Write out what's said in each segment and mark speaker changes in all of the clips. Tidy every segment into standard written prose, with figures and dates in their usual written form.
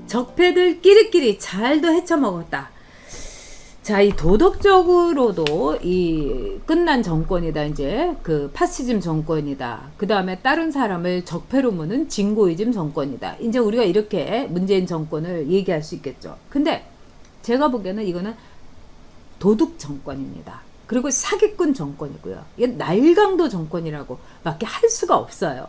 Speaker 1: 적폐들 끼리끼리 잘도 헤쳐먹었다. 자, 이 도덕적으로도 이 끝난 정권이다. 이제 그 파시즘 정권이다. 그 다음에 다른 사람을 적폐로 무는 진고이즘 정권이다. 이제 우리가 이렇게 문재인 정권을 얘기할 수 있겠죠. 근데 제가 보기에는 이거는 도둑 정권입니다. 그리고 사기꾼 정권이고요. 이게 날강도 정권이라고 밖에 할 수가 없어요.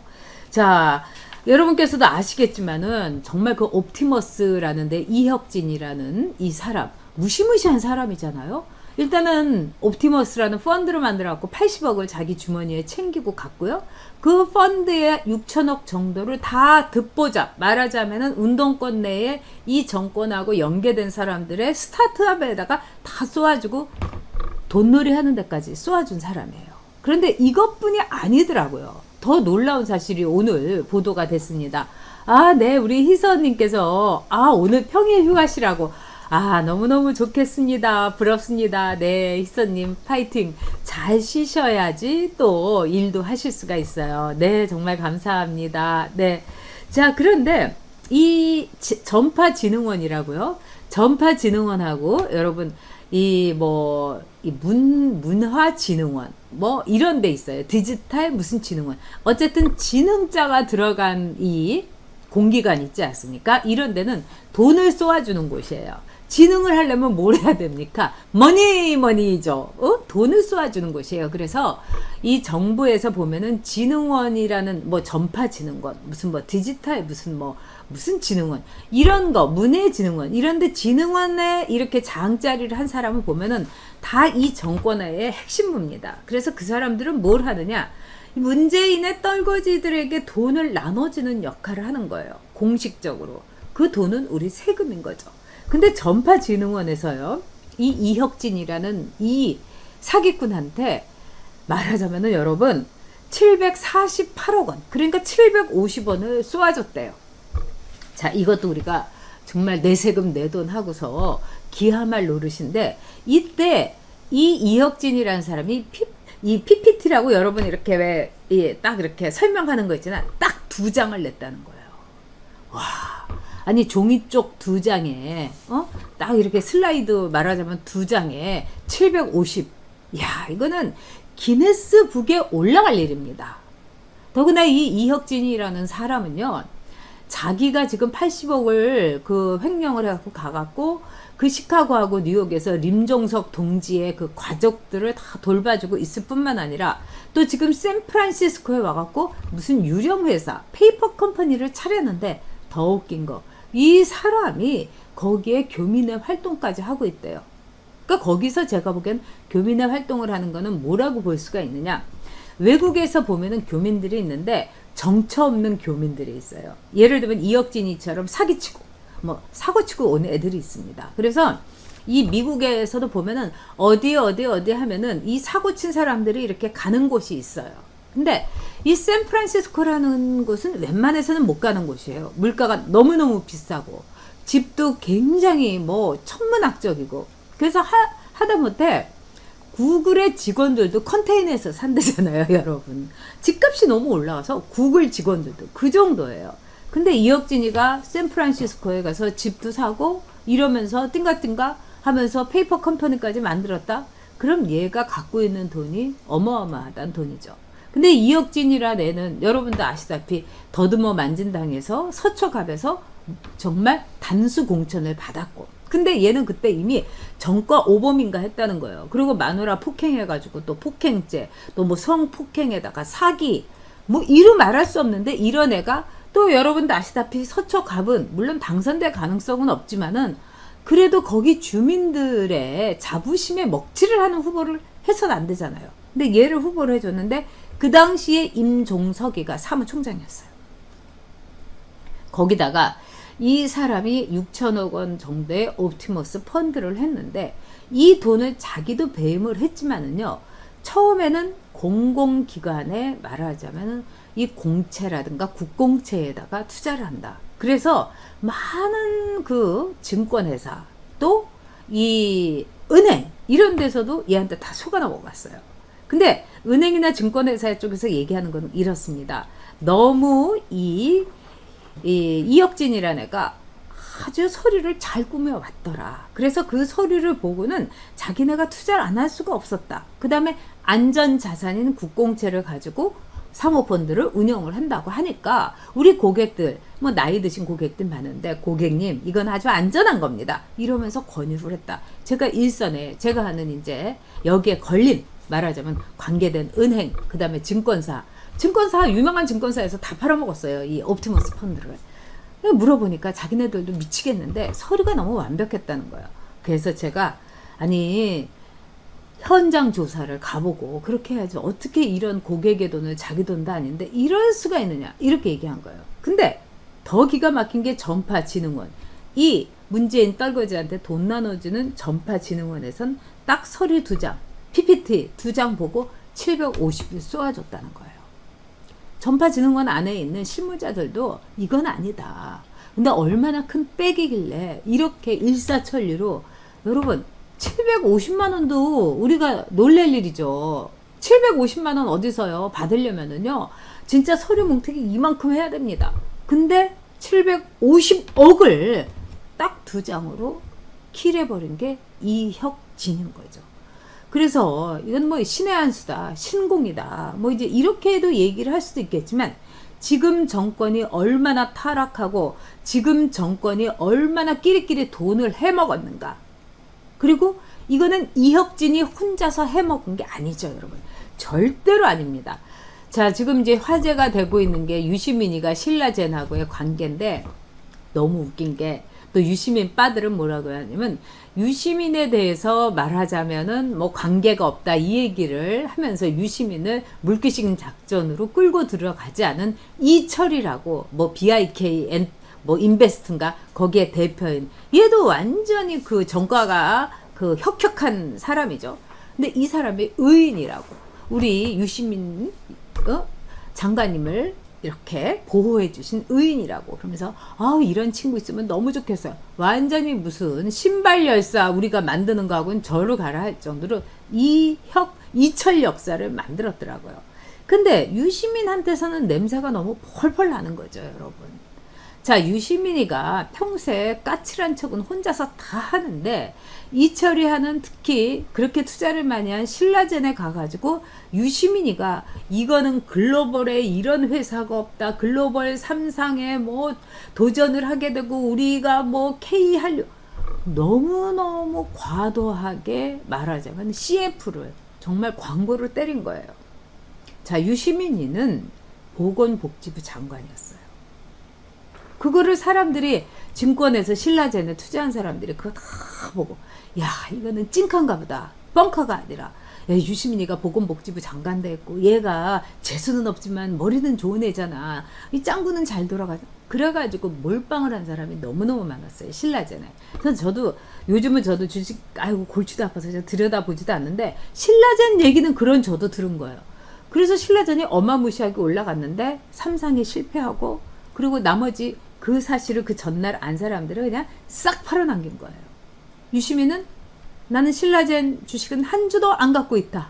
Speaker 1: 자, 여러분께서도 아시겠지만은 정말 그 옵티머스라는데 이혁진이라는 이 사람 무시무시한 사람이잖아요. 일단은 옵티머스라는 펀드를 만들어갖고 80억을 자기 주머니에 챙기고 갔고요. 그 펀드에 6천억 정도를 다 듣보잡, 말하자면은 운동권 내에 이 정권하고 연계된 사람들의 스타트업에다가 다 쏘아주고 돈놀이 하는 데까지 쏘아준 사람이에요. 그런데 이것뿐이 아니더라고요. 더 놀라운 사실이 오늘 보도가 됐습니다. 아, 네, 우리 희서님께서 오늘 평일 휴가시라고. 너무너무 좋겠습니다. 부럽습니다. 네, 희서님 파이팅. 잘 쉬셔야지 또 일도 하실 수가 있어요. 네, 정말 감사합니다. 네. 자, 그런데 이 전파진흥원이라고요. 전파진흥원하고 여러분 이 문화진흥원 이런 데 있어요. 디지털 무슨 진흥원. 어쨌든 진흥자가 들어간 이 공기관 있지 않습니까? 이런 데는 돈을 쏘아주는 곳이에요. 진흥을 하려면 뭘 해야 됩니까? 머니죠. 돈을 쏘아주는 곳이에요. 그래서 이 정부에서 보면은 진흥원이라는 전파진흥원, 무슨 디지털 무슨 진흥원, 이런 거, 문해진흥원, 이런데 진흥원에 이렇게 장자리를 한 사람을 보면은 다 이 정권의 핵심부입니다. 그래서 그 사람들은 뭘 하느냐? 문재인의 떨거지들에게 돈을 나눠주는 역할을 하는 거예요. 공식적으로. 그 돈은 우리 세금인 거죠. 근데 전파진흥원에서요, 이 이혁진이라는 이 사기꾼한테 말하자면은 여러분 748억 원, 그러니까 750원을 쏘아줬대요. 자, 이것도 우리가 정말 내 세금 내 돈 하고서 기함할 노릇인데, 이때 이 이혁진이라는 사람이 이 PPT라고 여러분 이렇게 딱 이렇게 설명하는 거 있잖아. 딱 2장을 냈다는 거예요. 와. 아니, 종이 쪽 2장에 딱 이렇게 슬라이드 말하자면 2장에 750. 야, 이거는 기네스북에 올라갈 일입니다. 더구나 이 이혁진이라는 사람은요, 자기가 지금 80억을 그 횡령을 해갖고 가갖고 그 시카고하고 뉴욕에서 림종석 동지의 그 가족들을 다 돌봐주고 있을 뿐만 아니라 또 지금 샌프란시스코에 와갖고 무슨 유령 회사 페이퍼 컴퍼니를 차렸는데, 더 웃긴 거, 이 사람이 거기에 교민회 활동까지 하고 있대요. 그러니까 거기서 제가 보기엔 교민회 활동을 하는 거는 뭐라고 볼 수가 있느냐? 외국에서 보면은 교민들이 있는데 정처 없는 교민들이 있어요. 예를 들면 이혁진이처럼 사기치고 사고치고 온 애들이 있습니다. 그래서 이 미국에서도 보면은 어디 하면은 이 사고친 사람들이 이렇게 가는 곳이 있어요. 근데 이 샌프란시스코라는 곳은 웬만해서는 못 가는 곳이에요. 물가가 너무너무 비싸고 집도 굉장히 천문학적이고. 그래서 하다못해 구글의 직원들도 컨테이너에서 산대잖아요, 여러분. 집값이 너무 올라가서 구글 직원들도 그 정도예요. 근데 이혁진이가 샌프란시스코에 가서 집도 사고 이러면서 띵가띵가 하면서 페이퍼 컴퍼니까지 만들었다? 그럼 얘가 갖고 있는 돈이 어마어마하다는 돈이죠. 근데 이혁진이라는 애는 여러분도 아시다시피 더듬어 만진당해서 서초갑에서 정말 단수 공천을 받았고, 근데 얘는 그때 이미 정과 오범인가 했다는 거예요. 그리고 마누라 폭행해가지고 또 폭행죄, 또 성폭행에다가 사기, 이루 말할 수 없는데 이런 애가 또 여러분도 아시다시피 서초갑은 물론 당선될 가능성은 없지만은 그래도 거기 주민들의 자부심에 먹칠을 하는 후보를 해서는 안 되잖아요. 근데 얘를 후보를 해줬는데 그 당시에 임종석이가 사무총장이었어요. 거기다가 이 사람이 6천억 원 정도의 옵티머스 펀드를 했는데 이 돈을 자기도 배임을 했지만은요, 처음에는 공공기관에 말하자면은 이 공채라든가 국공채에다가 투자를 한다. 그래서 많은 그 증권회사 또 이 은행 이런 데서도 얘한테 다 속아 넘어갔어요. 근데 은행이나 증권회사 쪽에서 얘기하는 건 이렇습니다. 너무 이혁진이라는 애가 아주 서류를 잘 꾸며왔더라. 그래서 그 서류를 보고는 자기네가 투자를 안 할 수가 없었다. 그 다음에 안전자산인 국공채를 가지고 사모펀드를 운영을 한다고 하니까 우리 고객들, 뭐 나이 드신 고객들 많은데, 고객님 이건 아주 안전한 겁니다, 이러면서 권유를 했다. 제가 일선에 제가 하는 이제 여기에 걸린, 말하자면 관계된 은행, 그 다음에 증권사 유명한 증권사에서 다 팔아먹었어요, 이 옵티머스 펀드를. 물어보니까 자기네들도 미치겠는데 서류가 너무 완벽했다는 거예요. 그래서 제가 아니 현장 조사를 가보고 그렇게 해야지, 어떻게 이런 고객의 돈을 자기 돈도 아닌데 이럴 수가 있느냐, 이렇게 얘기한 거예요. 근데 더 기가 막힌 게 전파진흥원, 이 문재인 떨거지한테 돈 나눠주는 전파진흥원에선 딱 서류 2장, PPT 2장 보고 750을 쏘아줬다는 거예요. 전파진흥원 안에 있는 실무자들도 이건 아니다. 근데 얼마나 큰 백이길래 이렇게 일사천리로, 여러분 750만 원도 우리가 놀랄 일이죠. 750만 원 어디서요? 받으려면은요, 진짜 서류 뭉태기 이만큼 해야 됩니다. 근데 750억을 딱 2장으로 킬해버린 게 이혁진인 거죠. 그래서 이건 뭐 신의 한 수다, 신공이다, 뭐 이제 이렇게도 얘기를 할 수도 있겠지만, 지금 정권이 얼마나 타락하고 지금 정권이 얼마나 끼리끼리 돈을 해먹었는가. 그리고 이거는 이혁진이 혼자서 해먹은 게 아니죠, 여러분. 절대로 아닙니다. 자, 지금 이제 화제가 되고 있는 게 유시민이가 신라젠하고의 관계인데, 너무 웃긴 게 또 유시민 빠들은 뭐라고 하냐면, 유시민에 대해서 말하자면은 뭐 관계가 없다 이 얘기를 하면서 유시민을 물귀신 작전으로 끌고 들어가지 않은 이철이라고, 뭐 BIK 뭐 인베스트인가 거기에 대표인, 얘도 완전히 그 정가가 그 혁혁한 사람이죠. 근데 이 사람이 의인이라고, 우리 유시민 장관님을 이렇게 보호해 주신 의인이라고, 그러면서 이런 친구 있으면 너무 좋겠어요. 완전히 무슨 신발 열사 우리가 만드는 거하고는 저를 가라 할 정도로 이철 역사를 만들었더라고요. 근데 유시민한테서는 냄새가 너무 펄펄 나는 거죠, 여러분. 자, 유시민이가 평소에 까칠한 척은 혼자서 다 하는데, 이철이 하는, 특히 그렇게 투자를 많이 한 신라젠에 가가지고 유시민이가 이거는 글로벌에 이런 회사가 없다, 글로벌 3상에 뭐 도전을 하게 되고 우리가 뭐 K 하려, 너무너무 과도하게 말하자면 CF를 정말 광고를 때린 거예요. 자, 유시민이는 보건복지부 장관이었어요. 그거를 사람들이, 증권에서 신라젠에 투자한 사람들이 그거 다 보고, 야, 이거는 찐칸가 보다, 뻥카가 아니라, 야, 유시민이가 보건복지부 장관 됐고 얘가 재수는 없지만 머리는 좋은 애잖아, 이 짱구는 잘 돌아가자, 그래가지고 몰빵을 한 사람이 너무너무 많았어요, 신라젠에. 그래서 저도 요즘은 저도 주식 아이고 골치도 아파서 제가 들여다보지도 않는데, 신라젠 얘기는 그런 저도 들은 거예요. 그래서 신라젠이 어마무시하게 올라갔는데 3상에 실패하고, 그리고 나머지 그 사실을 그 전날 안 사람들은 그냥 싹 팔아넘긴 거예요. 유시민은 나는 신라젠 주식은 한 주도 안 갖고 있다.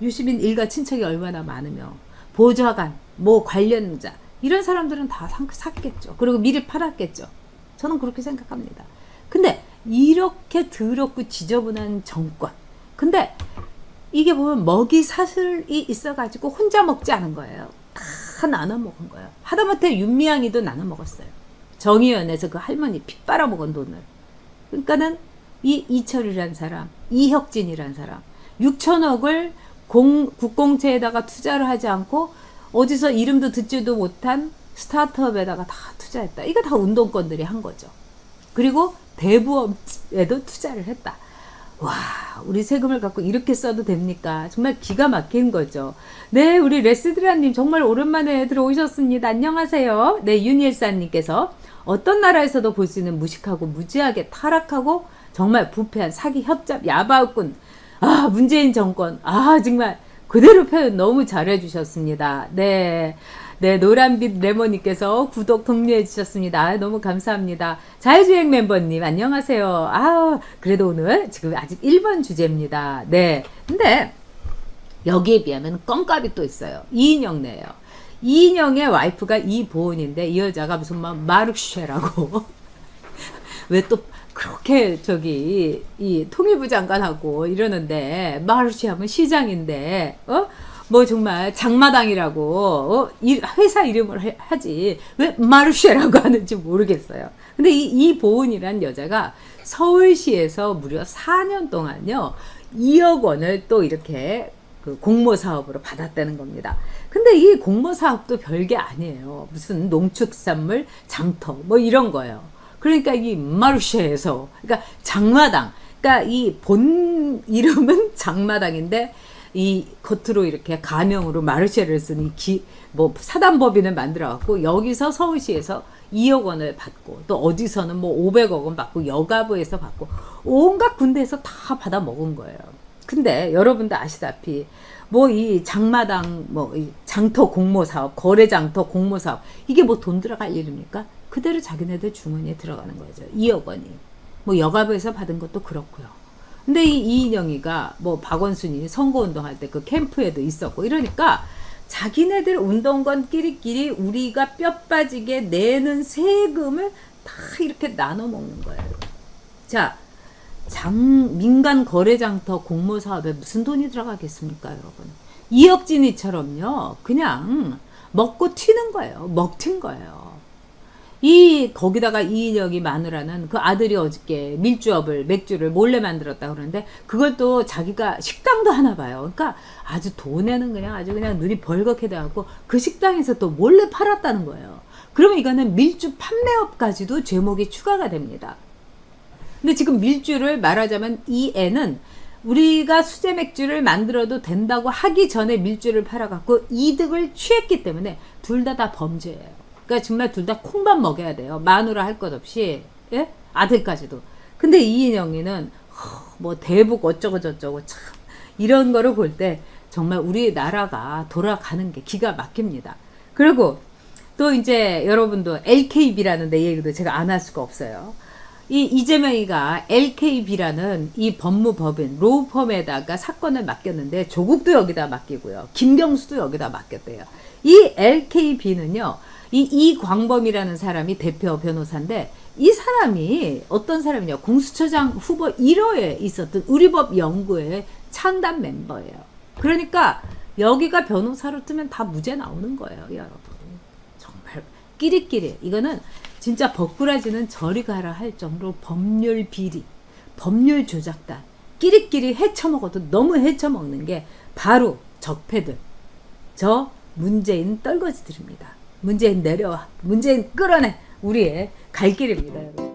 Speaker 1: 유시민 일가 친척이 얼마나 많으며 보좌관, 뭐 관련자, 이런 사람들은 다 샀겠죠. 그리고 미리 팔았겠죠. 저는 그렇게 생각합니다. 근데 이렇게 더럽고 지저분한 정권, 근데 이게 보면 먹이 사슬이 있어가지고 혼자 먹지 않은 거예요. 다 나눠 먹은 거예요. 하다못해 윤미향이도 나눠 먹었어요. 정의연에서 그 할머니 피 빨아먹은 돈을. 그러니까는 이 이철이란 사람, 이혁진이란 사람, 6천억을 국공채에다가 투자를 하지 않고 어디서 이름도 듣지도 못한 스타트업에다가 다 투자했다. 이거 다 운동권들이 한 거죠. 그리고 대부업에도 투자를 했다. 와, 우리 세금을 갖고 이렇게 써도 됩니까? 정말 기가 막힌 거죠. 네, 우리 레스드라님 정말 오랜만에 들어오셨습니다. 안녕하세요. 네, 윤일사님께서 어떤 나라에서도 볼 수 있는 무식하고 무지하게 타락하고 정말 부패한 사기 협잡 야바꾼, 문재인 정권, 정말 그대로 표현 너무 잘해 주셨습니다. 네. 네, 노란빛 레몬님께서 구독 독려해 주셨습니다. 너무 감사합니다. 자유주행 멤버님 안녕하세요. 아, 그래도 오늘 지금 아직 1번 주제입니다. 네, 근데 여기에 비하면 껌값이 또 있어요. 이인영네요. 이인영의 와이프가 이보은인데 이 여자가 무슨 마르쉐라고 왜 또 그렇게 저기 이 통일부 장관하고 이러는데 마르쉐 하면 시장인데 뭐 정말 장마당이라고 회사 이름을 하지 왜 마르쉐라고 하는지 모르겠어요. 근데 이 보은이란 여자가 서울시에서 무려 4년 동안요 2억 원을 또 이렇게 그 공모 사업으로 받았다는 겁니다. 근데 이 공모 사업도 별게 아니에요. 무슨 농축산물 장터 뭐 이런 거예요. 그러니까 이 마르쉐에서 그러니까 장마당 그러니까 이 본 이름은 장마당인데 이 겉으로 이렇게 가명으로 마르쉐를 쓴 이 뭐 사단법인을 만들어 갖고 여기서 서울시에서 2억 원을 받고 또 어디서는 뭐 500억 원 받고 여가부에서 받고 온갖 군데에서 다 받아 먹은 거예요. 근데 여러분도 아시다시피 뭐 이 장마당 뭐 이 장터 공모 사업 거래 장터 공모 사업 이게 뭐 돈 들어갈 일입니까? 그대로 자기네들 주머니에 들어가는 거죠. 2억 원이. 뭐 여가부에서 받은 것도 그렇고요. 근데 이 이인영이가 뭐 박원순이 선거운동할 때 그 캠프에도 있었고 이러니까 자기네들 운동권 끼리끼리 우리가 뼈 빠지게 내는 세금을 다 이렇게 나눠 먹는 거예요. 자, 민간 거래장터 공모 사업에 무슨 돈이 들어가겠습니까, 여러분? 이혁진이처럼요, 그냥 먹고 튀는 거예요. 먹튄 거예요. 거기다가 이인혁이 마누라는 그 아들이 어저께 밀주업을, 맥주를 몰래 만들었다 그러는데, 그걸 또 자기가 식당도 하나 봐요. 그러니까 아주 돈에는 그냥 아주 그냥 눈이 벌겋게 돼갖고 그 식당에서 또 몰래 팔았다는 거예요. 그러면 이거는 밀주 판매업까지도 죄목이 추가가 됩니다. 근데 지금 밀주를 말하자면 이 애는 우리가 수제 맥주를 만들어도 된다고 하기 전에 밀주를 팔아갖고 이득을 취했기 때문에 둘 다 범죄예요. 그러니까 정말 둘 다 콩밥 먹여야 돼요. 마누라 할 것 없이 예? 아들까지도. 근데 이인영이는 뭐 대북 어쩌고 저쩌고 참 이런 거를 볼 때 정말 우리나라가 돌아가는 게 기가 막힙니다. 그리고 또 이제 여러분도 LKB라는 내 얘기도 제가 안 할 수가 없어요. 이재명이가 LKB라는 이 법무법인 로펌에다가 사건을 맡겼는데 조국도 여기다 맡기고요. 김경수도 여기다 맡겼대요. 이 LKB는요. 이광범이라는 사람이 대표 변호사인데 이 사람이 어떤 사람이냐 공수처장 후보 1호에 있었던 우리법 연구회 창단 멤버예요. 그러니까 여기가 변호사로 뜨면 다 무죄 나오는 거예요, 여러분. 정말 끼리끼리 이거는 진짜 법꾸라지는 저리 가라 할 정도로 법률 비리, 법률 조작단, 끼리끼리 헤쳐먹어도 너무 헤쳐먹는 게 바로 적폐들, 저 문재인 떨거지들입니다. 문재인 내려와, 문재인 끌어내, 우리의 갈 길입니다. 여러분.